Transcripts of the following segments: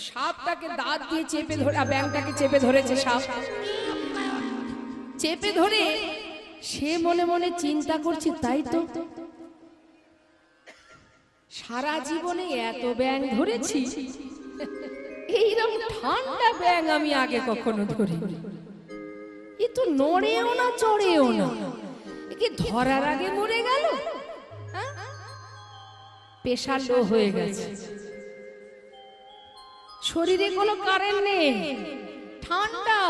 সাপটাকে দাঁত দিয়ে চেপে ধরে, ব্যাঙটাকে চেপে ধরেছে সাপ। চেপে ধরে সে মনে মনে চিন্তা করছে, তাই তো সারা জীবনে এত ব্যাঙ ধরেছি, এইরকম ঠান্ডা ব্যাঙ আমি আগে কখনো ধরিনি। এ তো নড়েও না চড়েও না, একে ধরার আগে মরে গেল। প্রেশার লো হয়ে গেছে, শরীরে কোনো কারেন্ট নেই, ঠান্ডা।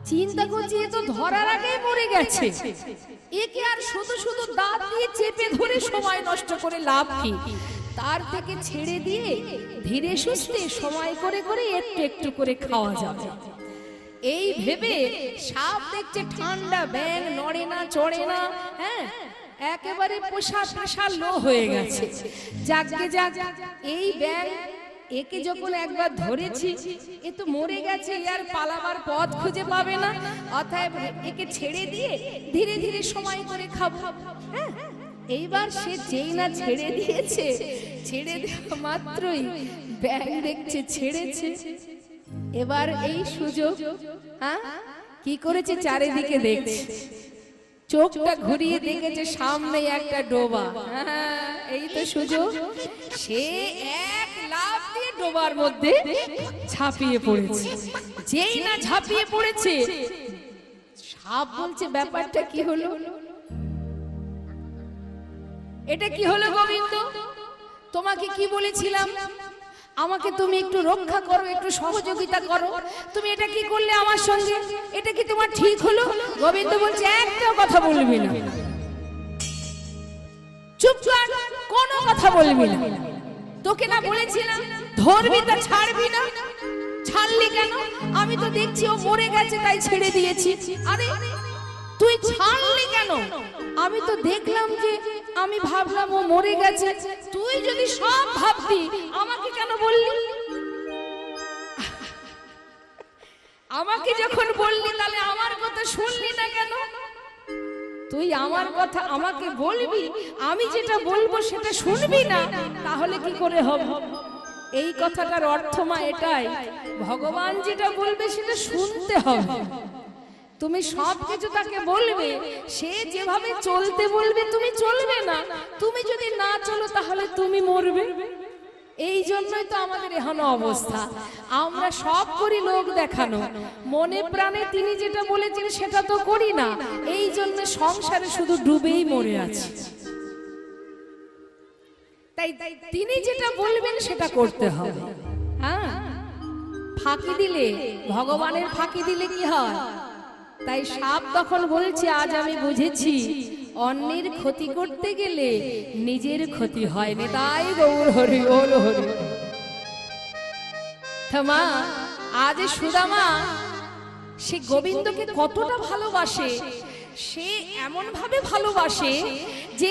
চিন্তা করছি এ তো ধরার আগেই মরে গেছে, একে আর শুধু শুধু দাঁত দিয়ে চেপে ধরে সময় নষ্ট করে লাভ কি? তার থেকে ছেড়ে দিয়ে ধীরে সুস্থে সময় করে করে একটু একটু করে খাওয়া যাবে। এই ভেবে সাপ দেখছে ঠান্ডা, ব্যাঙ নড়ে না চড়ে না, হ্যাঁ একেবারে প্রেশার লো হয়ে গেছে। যাকে যাক, এই ব্যাঙ একে যখন একবার ধরেছি, এ তো মরে গেছে, আর পালাবার পথ খুঁজে পাবে না, অতএব একে ছেড়ে দিয়ে ধীরে ধীরে সময় করে খাবো। হ্যাঁ, এইবার সে যেই না ছেড়ে দিয়েছে, ছেড়ে দেওয়া মাত্রই ব্যাঙ দেখছে ছেড়েছে। এবার এই সুযোগ, হ্যাঁ কি করেছে, চারিদিকে দেখছে, চোখটা ঘুরিয়ে দেখেছে সামনে একটা ডোবা। হ্যাঁ, এই তো সুযোগ। সে এক লাফ দিয়ে ডোবার মধ্যে ঝাঁপিয়ে পড়েছে। যেই না ঝাঁপিয়ে পড়েছে, সাপ বলছে, ব্যাপারটা কি হলো, এটা কি হলো গোবিন্দ? তোমাকে কি বলেছিলাম, আমাকে তুমি একটু রক্ষা করো, একটু সহযোগিতা করো, তুমি এটা কি করলে আমার সঙ্গে? এটা কি তোমার ঠিক হলো? গোবিন্দ বলছে, একটা কথা বলবি না, চুপচাপ, কোনো কথা বলবি না। তোকে না বলেছিলাম ধরবি তা ছাড়বি না, ছাড়লি কেন? আমি তো দেখছি ও মরে গেছে তাই ছেড়ে দিয়েছি। আরে তুই ছাড়লি কেন? আমি তো দেখলাম যে, আমি ভাবলাম ও মরে গেছে, তুই যদি সব ভাববি আমাকে কেন বললি? আমাকে যখন বললি তাহলে আমার কথা শুনলি না কেন? তুই আমার কথা আমাকে বলবি, আমি যেটা বলবো সেটা শুনবি না, তাহলে কি করে হবে? এই কথাটার অর্থ মা এটাই, ভগবান যেটা বলবে সেটা শুনতে হবে। তুমি সবকিছু তাকে বলবে, সে যেভাবে চলতে বলবে তুমি চলবে না, তুমি যদি না চলো তাহলে তুমি মরবে। এই জন্যই তো আমাদের এখনো অবস্থা, আমরা সব করি লোক দেখানো, মনে প্রাণে তিনি যেটা বলেছেন সেটা তো করি না। এই জন্য সংসারে শুধু ডুবেই মরে আছি। তাই তিনি যেটা বলবেন সেটা করতে হবে। হ্যাঁ, ফাঁকি দিলে, ভগবানের ফাঁকি দিলে কি হয়? তাই সাপ তখন বলছে, আজ আমি বুঝেছি অন্যের ক্ষতি করতে গেলে নিজের ক্ষতি হয় না। তাই গৌর হরি বল হরি। মা, আজ সুদামা সে গোবিন্দকে কতটা ভালোবাসে, সে এমন ভাবে ভালোবাসে যে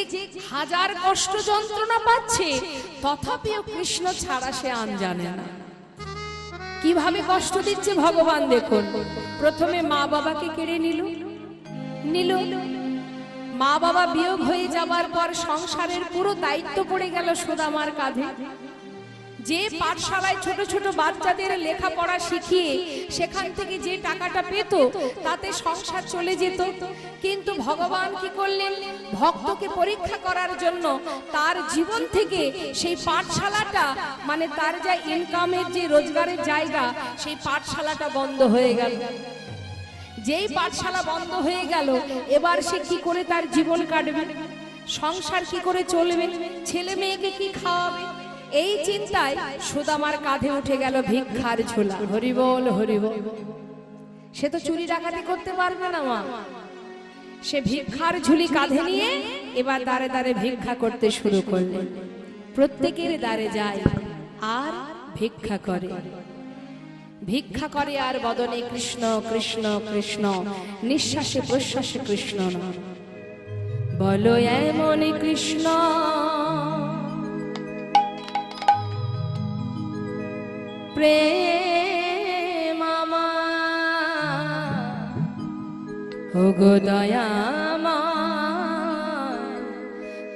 হাজার কষ্ট যন্ত্রণা পাচ্ছে, তথাপিও কৃষ্ণ ছাড়া সে আন জানে না। কিভাবে কষ্ট দিচ্ছে ভগবান দেখুন। প্রথমে মা বাবাকে কেড়ে নিল, মা বাবা বিয়োগ হয়ে যাবার পর সংসারের পুরো দায়িত্ব পড়ে গেল সুদামার কাঁধে। যে পাঠশালায় ছোট ছোট বাচ্চাদের লেখাপড়া শিখিয়ে সেখান থেকে যে টাকাটা পেত তাতে সংসার চলে যেত, কিন্তু ভগবান কি করলেন, ভক্তকে পরীক্ষা করার জন্য তার জীবন থেকে সেই পাঠশালাটা, মানে তার যা ইনকামের যে রোজগারের জায়গা, সেই পাঠশালাটা বন্ধ হয়ে গেল। যেই পাঠশালা বন্ধ হয়ে গেল, এবার সে কি করে তার জীবন কাটবে, সংসার কি করে চলবে, ছেলে মেয়েকে কি খাওয়াবে, এই চিন্তায় সুদামার কাঁধে উঠে গেল ভিক্ষার ঝোলা। হরিবল হরিবল। সে তো চুরি ডাকাতি করতে পারবে না মা, সে ভিক্ষার ঝুলি কাঁধে নিয়ে এবার দাঁড়ে দাঁড়ে ভিক্ষা করতে শুরু করলেন। প্রত্যেকের দ্বারে যায় আর ভিক্ষা করে, ভিক্ষা করে আর বদনে কৃষ্ণ কৃষ্ণ কৃষ্ণ, নিঃশ্বাসে প্রশ্বাসে কৃষ্ণ নাম। বলো এমন কৃষ্ণ প্রেম আমার, ওগো দয়াময়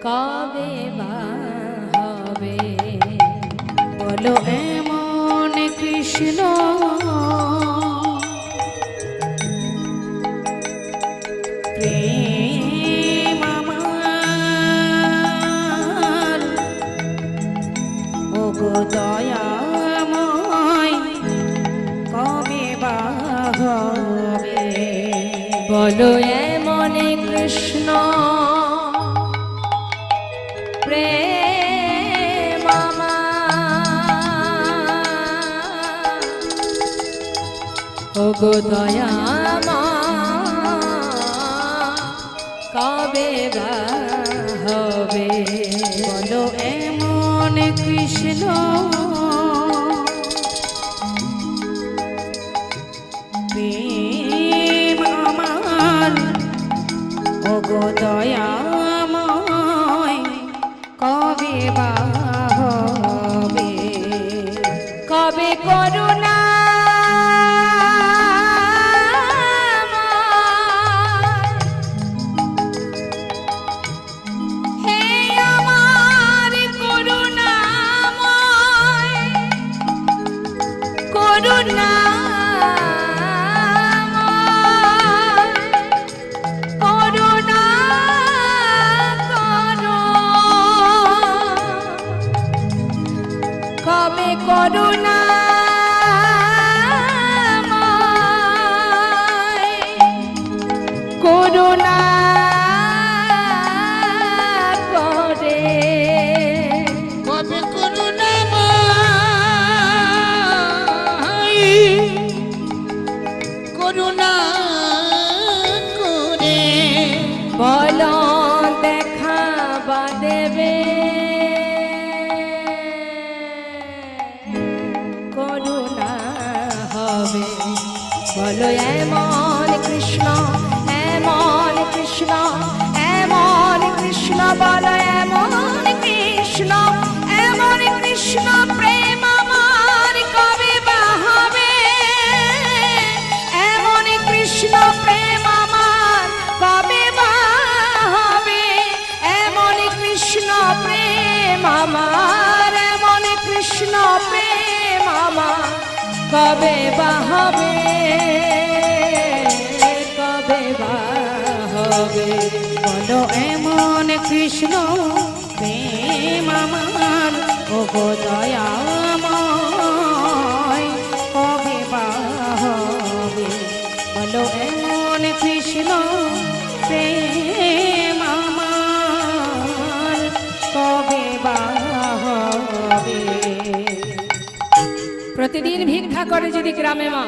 কবে বা হবে? বলো এমন কৃষ্ণ প্রেম আমার ওগো দয়াময় কবে বা হবে বলো এমন কৃষ্ণ প্রেম আমার ওগো দয়াময় কবে বা হবে বলো এমন কৃষ্ণ প্রেম আমার ওগো দয়াময় কবে বা হবে কবে করুণা হে আমার করুণাময় করুণা করুণা করো কবে করুণা করুণা করে কবে করুণা করুণা করে বলো দেখা বা দেবে করুণা হবে বলো এমন কৃষ্ণ এমন কৃষ্ণ এমন কৃষ্ণ বলো এমন কৃষ্ণ প্রেম আমার কবে বা হবে এমন কৃষ্ণ প্রেম আমার কবে বা হবে এমন কৃষ্ণ প্রেম আমার এমন কৃষ্ণ প্রেম আমার কবে বা হবে কবে বা হবে বলো এমন কৃষ্ণ প্রেম আমার ওগো দয়াময় কবে বা হবে বলো এমন কৃষ্ণ প্রেম আমার কবে বা হবে প্রতিদিন ভিক্ষা করে যদি গ্রামে মা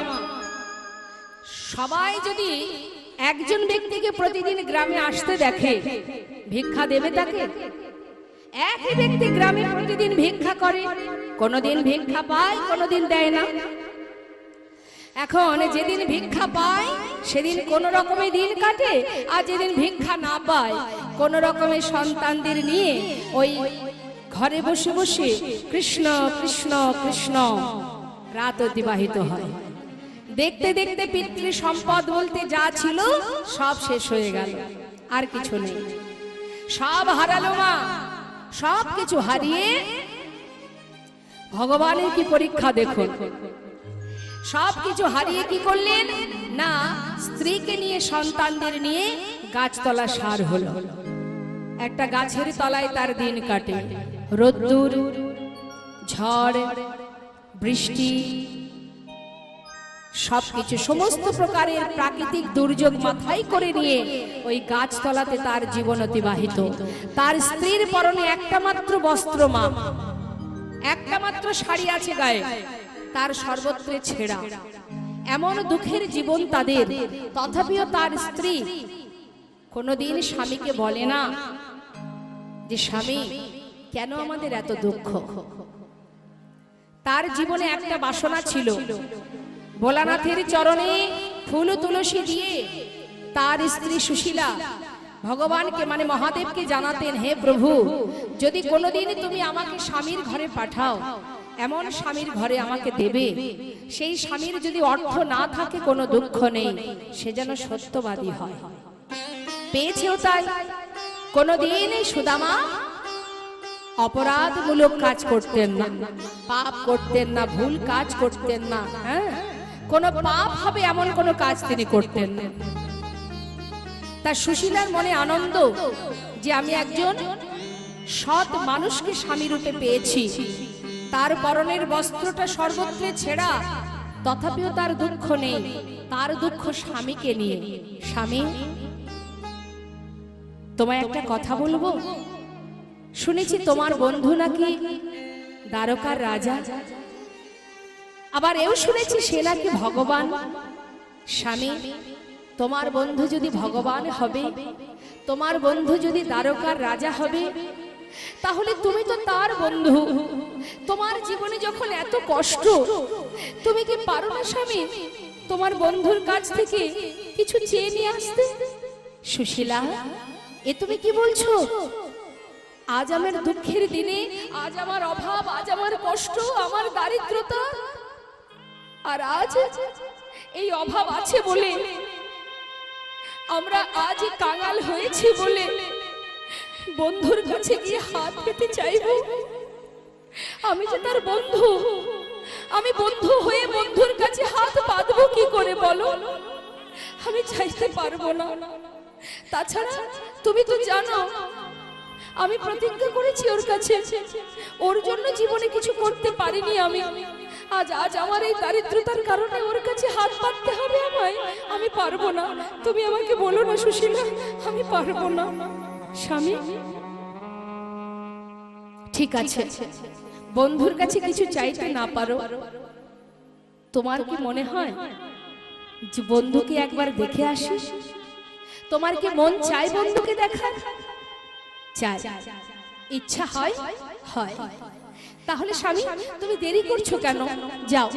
সবাই যদি একজন ব্যক্তিকে প্রতিদিন গ্রামে আসতে দেখে ভিক্ষা দেবে তাকে একই ব্যক্তি গ্রামে প্রতিদিন ভিক্ষা করে কোনোদিন ভিক্ষা পায় কোনোদিন দেয় না এখন যেদিন ভিক্ষা পায় সেদিন কোন রকমে দিন কাটে আর যেদিন ভিক্ষা না পায় কোন রকমের সন্তানদের নিয়ে ওই ঘরে বসে বসে কৃষ্ণ কৃষ্ণ কৃষ্ণ রাত অতিবাহিত হয় দেখতে দেখতে পিতৃ সম্পদ বলতে যা ছিল সব শেষ হয়ে গেল আর কিছু নেই সব হারালো মা সব কিছু হারিয়ে ভগবানের কি পরীক্ষা দেখুন সব কিছু হারিয়ে কি করলেন না স্ত্রীকে নিয়ে সন্তানদের নিয়ে গাছতলা সার হলো একটা গাছের তলায় তার দিন কাটে রোদ্দুর ঝড় বৃষ্টি সবকিছু সমস্ত প্রকারের প্রাকৃতিক দুর্যোগ মাথায় করে নিয়ে ওই গাছতলাতে তার জীবন অতিবাহিত তার স্ত্রীর পরনে একটা মাত্র বস্ত্র মা একটা মাত্র শাড়ি আছে গায়ে তার সর্বত্রে ছেঁড়া এমন দুঃখের জীবন তাদের তথাপিও তার স্ত্রী কোনোদিন স্বামীকে বলে না যে স্বামী কেন আমাদের এত দুঃখ তার জীবনে একটা বাসনা ছিল ভোলানাথের চরণে ফুল তুলসী দিয়ে তার স্ত্রী সুশীলা ভগবানকে মানে মহাদেবকে জানাতেন হে প্রভু যদি কোনোদিন তুমি আমাকে স্বামীর ঘরে পাঠাও এমন স্বামীর ঘরে আমাকে দেবে সেই স্বামীর যদি অর্থ না থাকে কোনো দুঃখ নেই সে যেন সত্যবাদী হয় পেয়েছেও তাই কোনোদিন সুদামা অপরাধমূলক কাজ করতেন না, পাপ করতেন না, ভুল কাজ করতেন না, হ্যাঁ, কোনো পাপ হবে এমন কোনো কাজ তিনি করতেন না। তার সুশীলার মনে আনন্দ যে আমি একজন সৎ মানুষকে স্বামী রূপে পেয়েছি। তার পরনের বস্ত্রটা সর্বত্রে ছেঁড়া, তথাপিও তার দুঃখ নেই, তার দুঃখ স্বামীকে নিয়ে। স্বামী, তোমায় একটা কথা বলবো। শুনেছি তোমার বন্ধু নাকি দ্বারকার রাজা, আবার এও শুনেছি সে নাকি ভগবান। স্বামী, তোমার বন্ধু যদি ভগবান হবে, তোমার বন্ধু যদি দ্বারকার রাজা হবে, তাহলে তুমি তো তার বন্ধু। তোমার জীবনে যখন এত কষ্ট, তুমি কি পারো না স্বামী তোমার বন্ধুর কাছ থেকে কিছু চেয়ে নিয়ে আসতে? সুশীলা, এ তুমি কি বলছো? আজ আমার দুঃখের দিনে, আজ আমার অভাব, আজ আমার কষ্ট, আমার দারিদ্রতা, আর আজ এই অভাব আছে বলে, আমরা আজ কাঙাল হয়েছি বলে বন্ধুর কাছে গিয়ে হাত পেতে চাইব? আমি যে তার বন্ধু, আমি বন্ধু হয়ে বন্ধুর কাছে হাত পাতবো কি করে বলো? আমি চাইতে পারবো না। তাছাড়া তুমি তো জানো আমি প্রতিজ্ঞা করেছি ওর কাছে, ওর জন্য জীবনে কিছু করতে পারিনি আমি। আজ আমার এই দারিদ্রতার কারণে ওর কাছে হাত পাততে হবে আমায়। আমি পারবো না। তুমি আমাকে বলো না সুশীলা, আমি পারবো না। স্বামী, ঠিক আছে, বন্ধুর কাছে কিছু চাইতে না পারো, তোমার কি মনে হয় যে বন্ধুকে একবার দেখে আসি? তোমার কি মন চায় বন্ধুকে দেখার? চাই, ইচ্ছা হয়? হয়। তাহলে স্বামী, তুমি দেরি করছো কেন? যাও,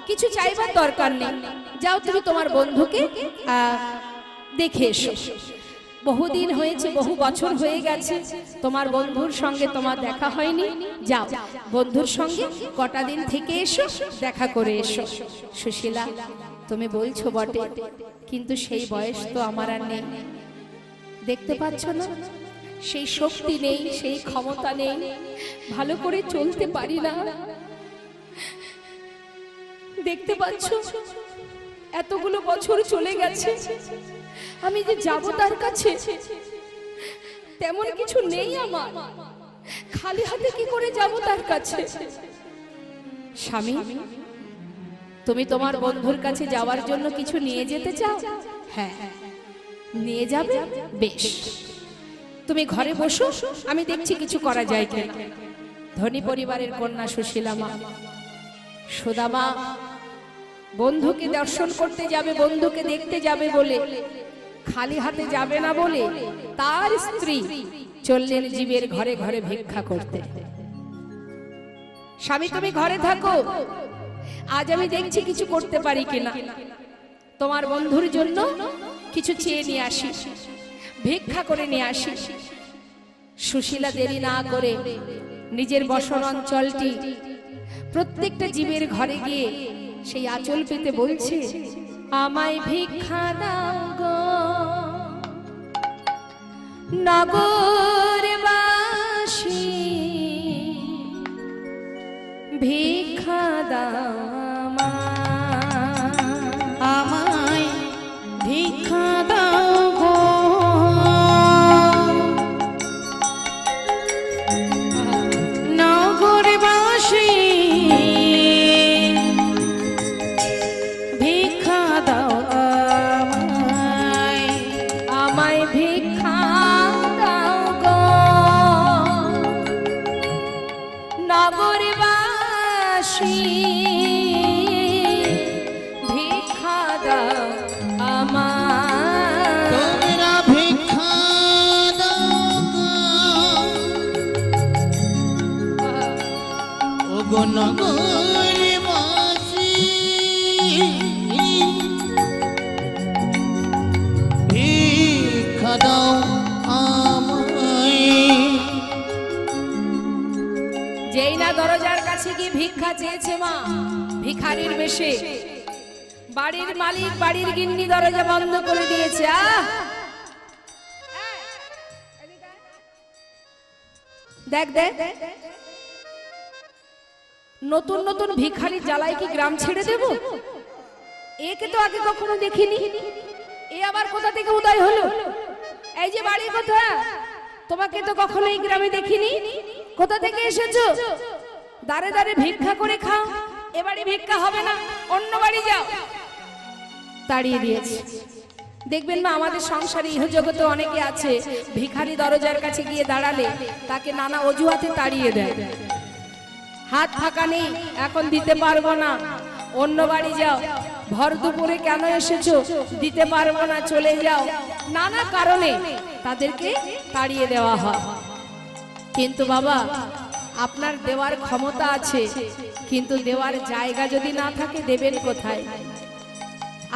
কিছু চাইবার দরকার নেই, যাও তুমি তোমার বন্ধুকে দেখে এসো। বহুদিন হয়েছে, বহু বছর হয়ে গেছে তোমার বন্ধুর সঙ্গে তোমার দেখা হয়নি। যাও, বন্ধুর সঙ্গে কটা দিন থেকে এসো, দেখা করে এসো। সুশীলা, তুমি বলছো বটে, কিন্তু সেই বয়স তো আমার আর নেই। দেখতে পাচ্ছ না, সেই শক্তি নেই, সেই ক্ষমতা নেই, ভালো করে চলতে পারি না। দেখতে পাচ্ছ এতগুলো বছর চলে গেছে, আমি যে যাব তার কাছে তেমন কিছু নেই আমার, খালি হাতে কি করে যাব তার কাছে? স্বামী, তুমি তোমার বন্ধুর কাছে যাওয়ার জন্য কিছু নিয়ে যেতে চাও? হ্যাঁ, নিয়ে যাবে, বেশ। তুমি ঘরে বসো, আমি দেখছি কিছু করা যায় কিনা। ধনী পরিবারের কন্যা সুশীলা মা, সুদামা বন্ধুকে দর্শন করতে যাবে, বন্ধুকে দেখতে যাবে বলে, খালি হাতে যাবে না বলে তার স্ত্রী চললেন জীবের ঘরে ঘরে ভিক্ষা করতে। স্বামী, তুমি ঘরে থাকো, আজ আমি দেখছি কিছু করতে পারি কিনা। তোমার বন্ধুর জন্য কিছু চেয়ে নিয়ে আসি, ভিক্ষা করে নিয়ে আসি। সুশীলা দেরি না করে নিজের বসন অঞ্চলটি প্রত্যেকটা জীবের ঘরে গিয়ে সেই আঁচল পেতে বলছে, আমায় ভিক্ষা দাও গো নগরবাসী, ভিক্ষা দাও আমায় ভিক্ষা দাও গো নগরবাসী, ভিক্ষা দাও আমায়, আমায় ভিক্ষা দাও গো নগরবাসী, ভিক্ষা দাও আমায়। তোমরা ভিক্ষা দাও ওগো নগরবাসী, ভিক্ষা দাও আমায়। যেই না দরজার কাছে গিয়ে ভিক্ষা চেয়েছে মা ভিখারির বেশে, বাড়ির মালিক, বাড়ির গিন্নি দরজা বন্ধ করে দিয়েছে। দেখ দেখ, নতুন নতুন ভিখারি জ্বালায় কি গ্রাম ছেড়ে দেব? একে তো আগে কখনো দেখিনি, এ আবার কোথা থেকে উদয় হলো? এই যে বাড়ি কোথা? তোমাকে তো কখনো এই গ্রামে দেখিনি। কোথা থেকে এসেছো? দাঁড়ে দাঁড়ে ভিক্ষা করে খাও, এ বাড়ি ভিক্ষা হবে না, অন্য বাড়ি যাও। তাড়িয়ে দিয়েছে। দেখবেন না আমাদের সংসারে ইহজগতে অনেকে আছে, ভিখারি দরজার কাছে গিয়ে দাঁড়ালে তাকে নানা অজুহাতে তাড়িয়ে দেয়। হাত ফাঁকা নেই, এখন দিতে পারবো না, অন্য বাড়ি যাও। ভর দুপুরে কেন এসেছো? দিতে পারবো না, চলে যাও। নানা কারণে তাদেরকে তাড়িয়ে দেওয়া হয়। কিন্তু বাবা, আপনার দেওয়ার ক্ষমতা আছে, কিন্তু দেওয়ার জায়গা যদি না থাকে দেবেন কোথায়?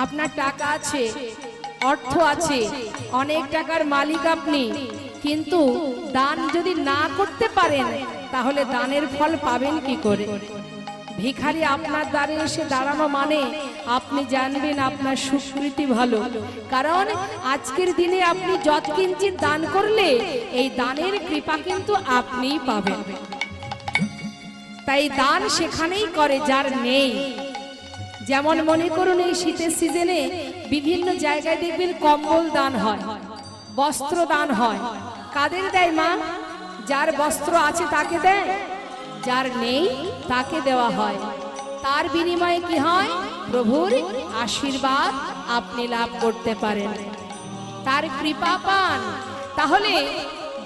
আপনার টাকা আছে, অর্থ আছে, অনেক টাকার মালিক আপনি, কিন্তু দান যদি না করতে পারেন তাহলে দানের ফল পাবেন কি করে? ভিখারি আপনার দ্বারে এসে দাঁড়ানো মানে আপনি জানবেন আপনার সুকৃতি ভালো, কারণ আজকের দিনে আপনি যৎকিঞ্চিৎ দান করলে এই দানের কৃপা কিন্তু আপনিই পাবেন। তাই দান সেখানেই করে যার নেই। যেমন মনে করুন এই শীতের সিজনে বিভিন্ন জায়গায় দেখবেন কম্বল দান হয়, বস্ত্র দান হয়। কাদের দেয় মা? যার বস্ত্র আছে তাকে দেয়, যার নেই তাকে দেওয়া হয়। তার বিনিময়ে কি হয়? প্রভুর আশীর্বাদ আপনি লাভ করতে পারেন, তার কৃপা পান। তাহলে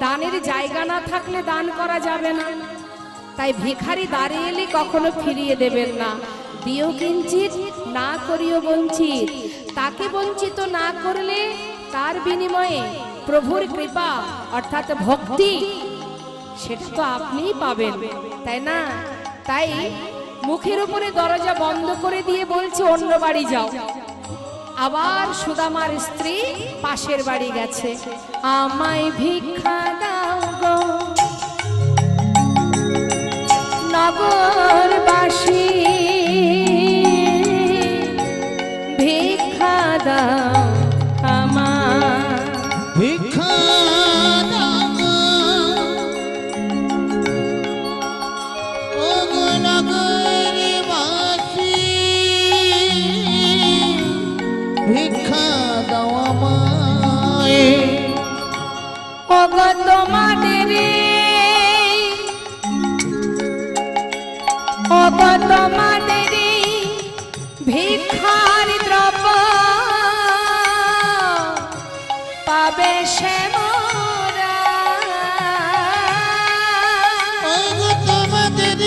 দানের জায়গা না থাকলে দান করা যাবে না। তাই ভিখারি দাঁড়িয়ে এলে কখনো ফিরিয়ে দেবেন না। দিও কিঞ্চিৎ, না করিও বঞ্চিত। তাকে বঞ্চিত না করলে তার বিনিময়ে প্রভুর কৃপা অর্থাৎ ভক্তি সেটা তো আপনিই পাবেন, তাই না? তাই মুখের উপরে দরজা বন্ধ করে দিয়ে বলছে অন্য বাড়ি যাও। আবার সুদামার স্ত্রী পাশের বাড়ি গেছে। আমায় ভিক্ষা দাও গো নগরবাসী, ভিক্ষা দাও আমায়, ভিক্ষা দাও ও গো নগরবাসী, ভিক্ষা দাও আমায়। ও গো তোমাদের, ও গো তোমাদের ভিক্ষার দ্রব্য পাবে সে মোরা। ও গো তোমাদের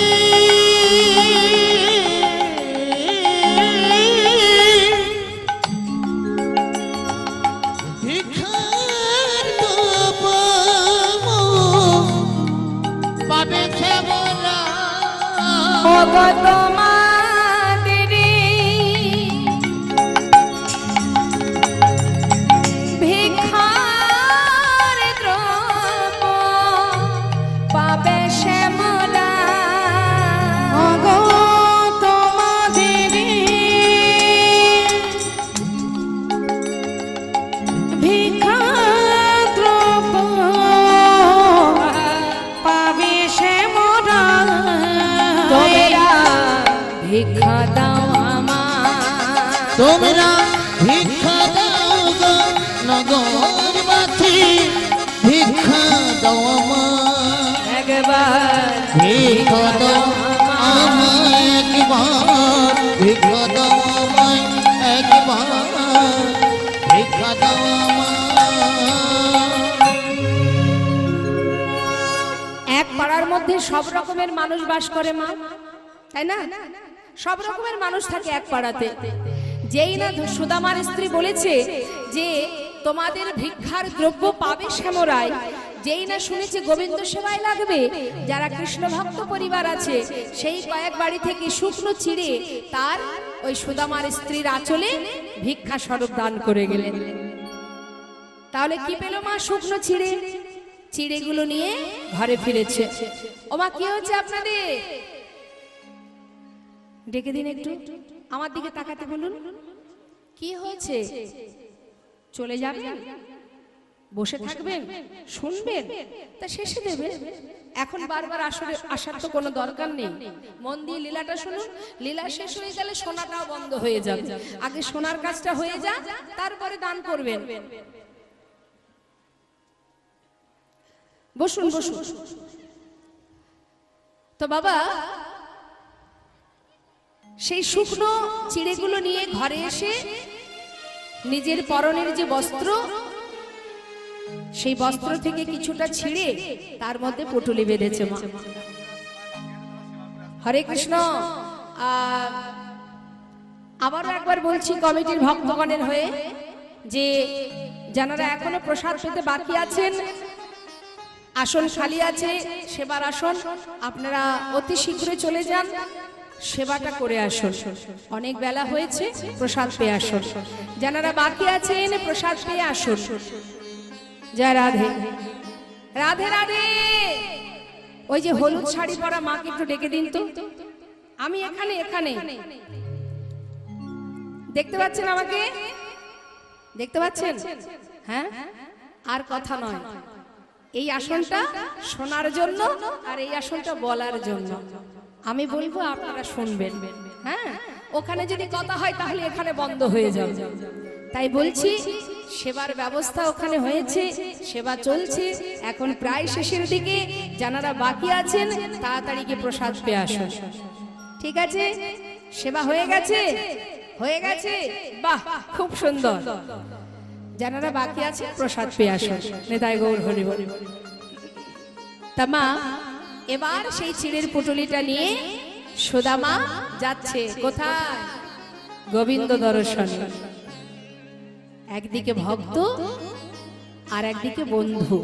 ভিক্ষার দ্রব্য পাবে সে মোরা। ও গো তোমাদের ভিক্ষার দ্রব্য পাবে সে মোরা। ও গো তোমাদের ভিক্ষার দ্রব্য পাবে সে মোরা। তোমরা ভিক্ষা দাও আমায়, তোমরা ভিক্ষা দাও গো নগরবাসী, ভিক্ষা দাও আমায়। একবার ভিক্ষা দাও আমায় একবার, ভিক্ষা দাও আমায় একবার, ভিক্ষা দাও আমায়। এক পাড়ার মধ্যে সব রকমের মানুষ বাস করে মা, তাই না? সব রকমের মানুষ থাকে এক পাড়াতে। যেই না সুদামার স্ত্রী বলেছে যে তোমাদের ভিক্ষার দ্রব্য পাবে শ্যামরায়, যেই না শুনেছে গোবিন্দ সেবায় লাগবে, যারা কৃষ্ণ ভক্ত পরিবার আছে সেই কয়েক বাড়ি থেকে শুকনো চিড়ে তার ওই সুদামার স্ত্রীর আঁচলে ভিক্ষা স্বরূপ দান করে গেলেন। তাহলে কি পেল মা? শুকনো চিড়ে। চিড়েগুলো নিয়ে ঘরে ফিরেছে। ওমা কি হচ্ছে আপনাদের? ডেকে দিন একটু, আমার দিকে তাকাতে বলুন। কি হয়েছে? চলে যাবেন? বসে থাকবেন, শুনবেন, তা শেষে দেবে। এখন বারবার আসলে আসার তো কোনো দরকার নেই। মন দিয়ে লীলাটা শুনুন। লীলা শেষ হয়ে গেলে শোনাটাও বন্ধ হয়ে যাবে। আগে শোনার কাজটা হয়ে যাক, তারপরে দান করবেন। বসুন বসুন। তো বাবা, সেই শুকনো চিড়েগুলো নিয়ে ঘরে এসে নিজের পরনের যে বস্ত্র, সেই বস্ত্র থেকে কিছুটা ছিঁড়ে তার মধ্যে পুটুলি বেঁধেছে মা। হরে কৃষ্ণ। আবারও একবার বলছি কমিটির ভক্তগণের হয়ে, যে যারা এখনো প্রসাদ পেতে বাকি আছেন, আসন খালি আছে, সেবার আসন, আপনারা অতি শীঘ্রই চলে যান, সেবাটা করে আসুন। অনেক বেলা হয়েছে, প্রসাদ পেয়ে আসুন। যারা বাকি আছেন প্রসাদ পেয়ে আসুন। জয় রাধে রাধে রাধে। ওই যে হলুদ শাড়ি পরা মাকে একটু ডেকে দিন তো। আমি এখানে এখানে দেখতে পাচ্ছেন আমাকে? দেখতে পাচ্ছেন? হ্যাঁ, আর কথা নয়। এই আসনটা শোনার জন্য আর এই আসনটা বলার জন্য। আমি বলবো, আপনারা শুনবেন। হ্যাঁ, ওখানে যদি কথা হয় তাহলে এখানে বন্ধ হয়ে যাবে। তাই বলছি, সেবার ব্যবস্থা ওখানে হয়েছে, সেবা চলছে, এখন প্রায় শেষের দিকে। যারা বাকি আছেন তাড়াতাড়ি গিয়ে প্রসাদ পেয়ে আসুন। ঠিক আছে? সেবা হয়ে গেছে? হয়ে গেছে? বাহ, খুব সুন্দর। যারা বাকি আছে প্রসাদ পেয়ে আসুন। নেতাই গৌর হরি হরি। তা মা, এবার সেই চিড়ের পুটুলিটা নিয়ে সুদামা যাচ্ছে কোথায়? গোবিন্দ দর্শনে। একদিকে ভক্ত আর একদিকে বন্ধু।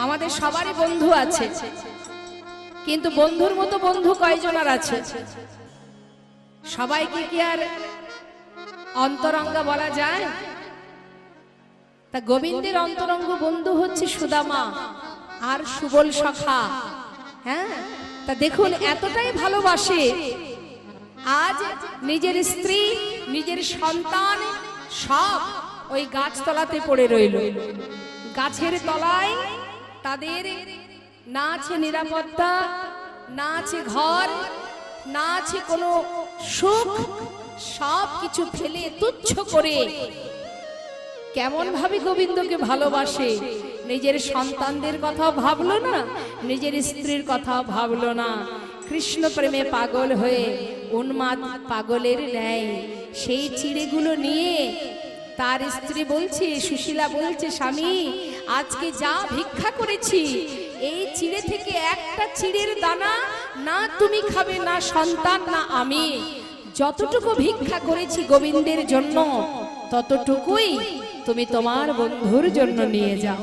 আমাদের সবারই বন্ধু আছে, কিন্তু বন্ধুর মতো বন্ধু কয়জনের আছে? সবাইকে কি আর অন্তরঙ্গা বলা যায়? তা গোবিন্দের অন্তরঙ্গ বন্ধু হচ্ছে সুদামা আর সুবল সখা। হ্যাঁ, তা দেখুন এতটাই ভালোবাসে, আজ নিজের স্ত্রী, নিজের সন্তান সব ওই গাছতলাতে পড়ে রইল। গাছের তলায় তাদের না আছে নিরাপত্তা, না আছে ঘর, না আছে কোনো সুখ, সব কিছু ফেলে তুচ্ছ করে কেমন ভাবে গোবিন্দকে ভালোবাসে। নিজের সন্তানদের কথা ভাবলো না, নিজের স্ত্রীর কথা ভাবলো না। কৃষ্ণ প্রেমে পাগল হয়ে উন্মাদ পাগলের ন্যায় সেই চিড়েগুলো নিয়ে তার স্ত্রী বলছে, সুশীলা বলছে, স্বামী আজকে যা ভিক্ষা করেছি, এই চিড়ে থেকে একটা চিড়ের দানা না তুমি খাবে, না সন্তান, না আমি। যতটুকু ভিক্ষা করেছি গোবিন্দের জন্য, ততটুকুই তুমি তোমার বন্ধুর জন্য নিয়ে যাও।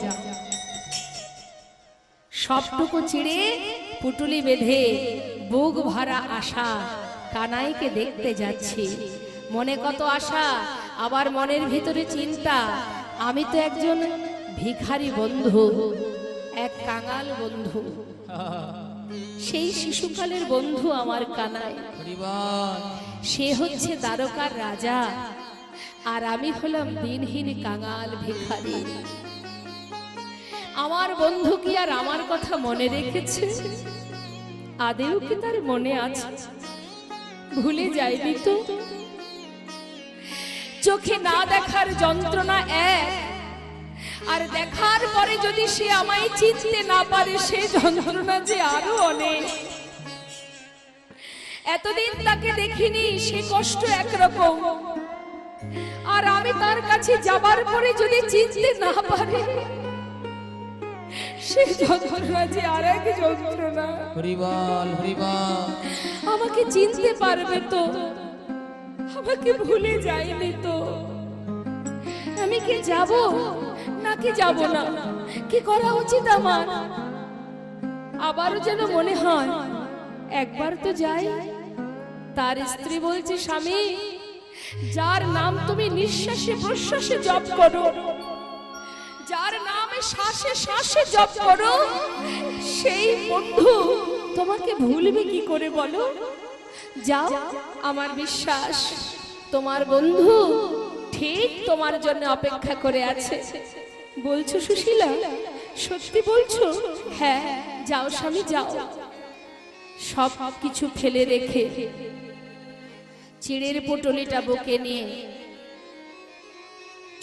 সবটুকু চিড়ে পুটুলি বেঁধে বুক ভরা আশা কানাইকে দেখতে যাচ্ছি। মনে কত আশা, আবার মনের ভিতরে চিন্তা, আমি তো একজন ভিখারি বন্ধু, এক কাঙাল বন্ধু। সেই শিশুকালের বন্ধু আমার কানাই, সে হচ্ছে দ্বারকার রাজা, আর আমি হলাম দিনহীন কাঙাল ভিখারি। আমার বন্ধু কি আর আমার কথা মনে রেখেছে? আদেও কি তার মনে আছে? ভুলে যায়নি তো? চোখে না দেখার যন্ত্রণা এক, আর দেখার পরে যদি সে আমায় চিনতে না পারে, সে যন্ত্রণা যে আরো অনেক। এতদিন তাকে দেখিনি, সে কষ্ট একরকম, আর আমি তার কাছে যাবার পরে যদি চিনতে না পারে, সে যন্ত্রণা যে আর এক যন্ত্রণা। হরিবল হরিবল। আমাকে চিনতে পারবে তো? আমাকে ভুলে যায়নি তো? আমি কি যাব নাকি যাব না? কি করা উচিত আমার? আবারও যেন মনে হয় একবার তো যাই। তার স্ত্রী বলছে, স্বামী যার নাম তুমি নিঃশ্বাসে প্রশ্বাসে জপ করো, যার নামে শ্বাসে শ্বাসে জপ করো, সেই বন্ধু তোমাকে ভুলবে কি করে বলো? যাও, আমার বিশ্বাস তোমার বন্ধু ঠিক তোমার জন্য অপেক্ষা করে আছে। বলছো সুশীলা? সত্যি বলছো? হ্যাঁ, যাও স্বামী যাও। সব কিছু ফেলে রেখে চিড়ের পটলিটা বুকে নিয়ে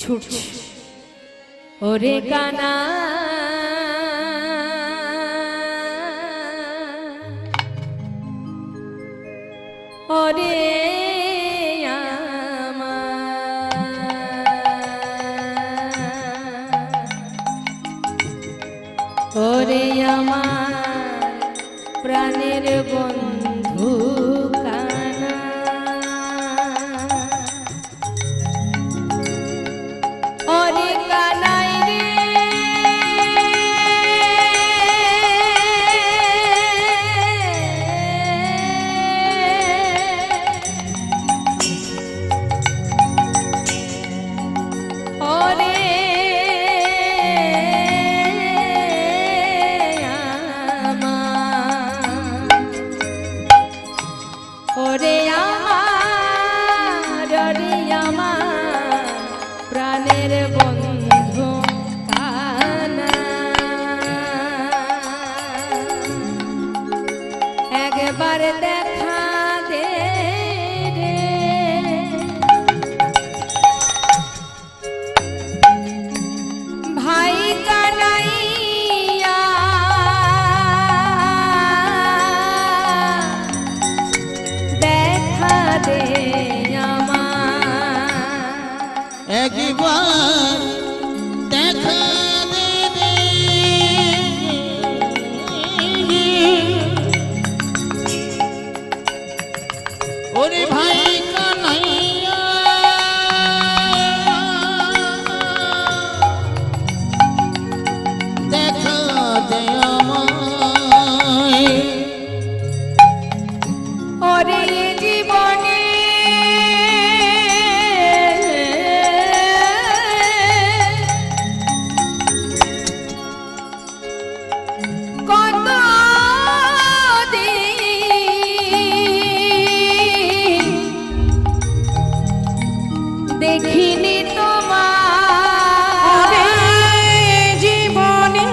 ছুটছে। ওরে কানা ওরে ওরে আমার প্রাণের বন্ধু কানা, ওরে কানাই রে ওরে ওরে আমার প্রাণের বন্ধু কানা, একবার দেখা দে রে ভাই কানাইয়া, দেখা দে একবার দেখা দেবে ওরে ভাই কানাইয়া, দেখা দে আমায় ওরে জীবনে কত দিন দেখিনি তোমার জীবনে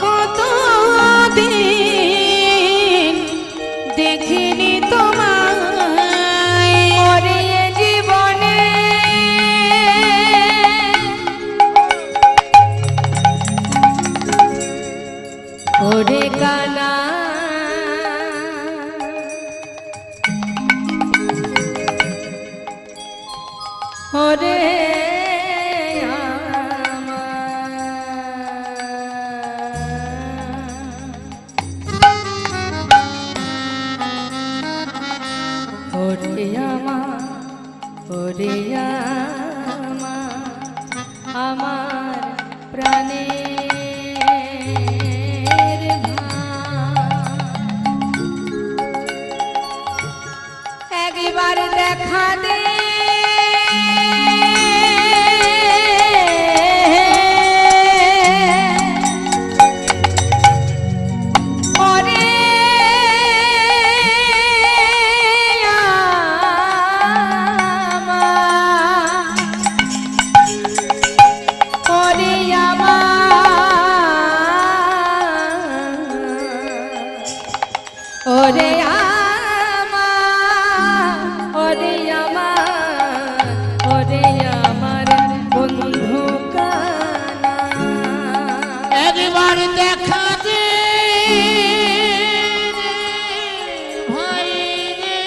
কত দিন দেখিনি তোমায়, ওরে জীবনে ওরে কানা ওরে ওরে ওরে আমার প্রাণের একবার দেখা দে ওরে ওরে আমার বন্ধু কানা, একবার দেখা দে ভাই রে,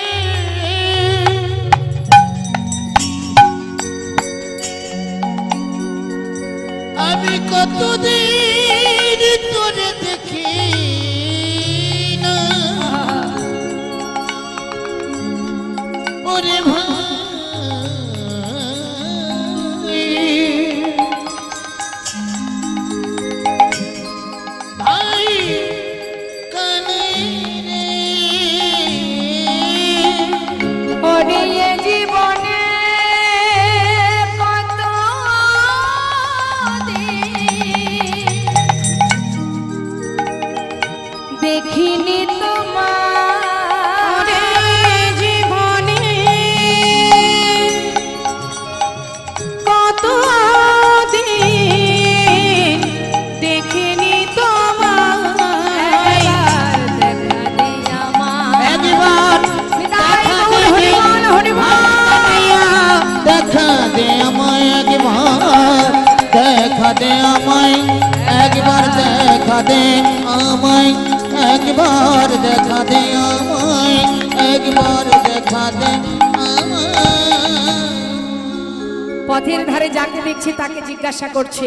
আমি কতদিন তোরে দেখি না দে আমায়, একবার দেখা দে আমায়, একবার দেখা দে আমায়। পথের ধারে যাকে দেখছে তাকে জিজ্ঞাসা করছে,